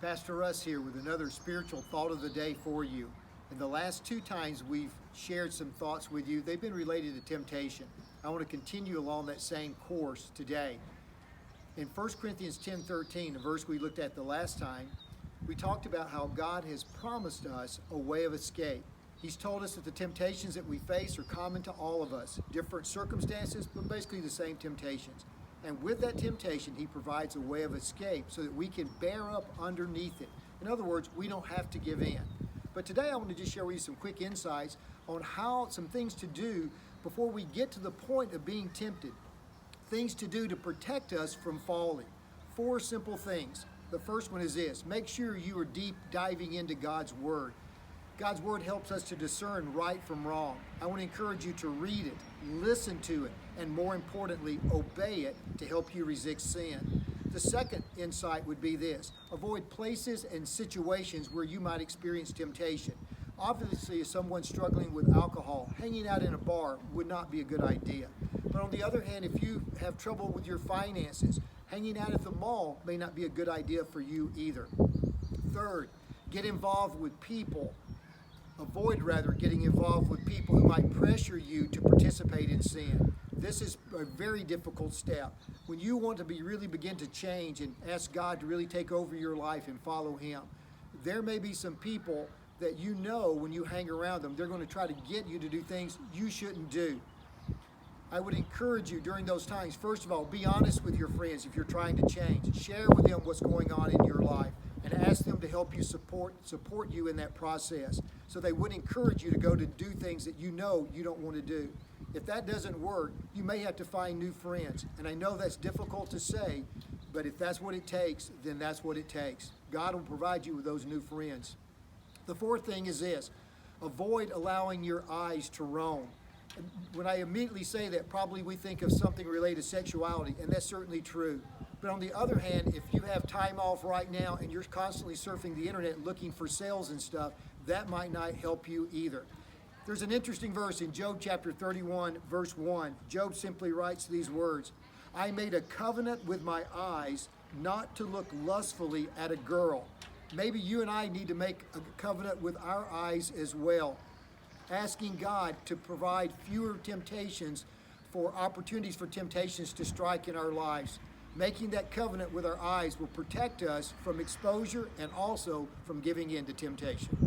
Pastor Russ here with another spiritual thought of the day for you. In the last two times we've shared some thoughts with you, they've been related to temptation. I want to continue along that same course today. In 1 Corinthians 10:13, a verse we looked at the last time, we talked about how God has promised us a way of escape. He's told us that the temptations that we face are common to all of us, different circumstances, but basically the same temptations. And with that temptation, he provides a way of escape so that we can bear up underneath it. In other words, we don't have to give in. But today I want to just share with you some quick insights on some things to do before we get to the point of being tempted. Things to do to protect us from falling. 4 simple things. The first one is this: make sure you are deep diving into God's Word. God's Word helps us to discern right from wrong. I want to encourage you to read it, listen to it, and more importantly, obey it to help you resist sin. The second insight would be this: avoid places and situations where you might experience temptation. Obviously, if someone's struggling with alcohol, hanging out in a bar would not be a good idea. But on the other hand, if you have trouble with your finances, hanging out at the mall may not be a good idea for you either. Third, get involved with people. Avoid getting involved with people who might pressure you to participate in sin. This is a very difficult step. When you want to really begin to change and ask God to really take over your life and follow Him, there may be some people that you know when you hang around them, they're going to try to get you to do things you shouldn't do. I would encourage you during those times, first of all, be honest with your friends if you're trying to change. Share with them what's going on in your life and ask them to help you support you in that process, so they would encourage you to go to do things that you know you don't want to do. If that doesn't work, you may have to find new friends. And I know that's difficult to say, but if that's what it takes, then that's what it takes. God will provide you with those new friends. The fourth thing is this: avoid allowing your eyes to roam. When I immediately say that, probably we think of something related to sexuality, and that's certainly true. But on the other hand, if you have time off right now and you're constantly surfing the internet looking for sales and stuff, that might not help you either. There's an interesting verse in Job chapter 31, verse 1. Job simply writes these words: I made a covenant with my eyes not to look lustfully at a girl. Maybe you and I need to make a covenant with our eyes as well, asking God to provide fewer temptations, for opportunities for temptations to strike in our lives. Making that covenant with our eyes will protect us from exposure and also from giving in to temptation.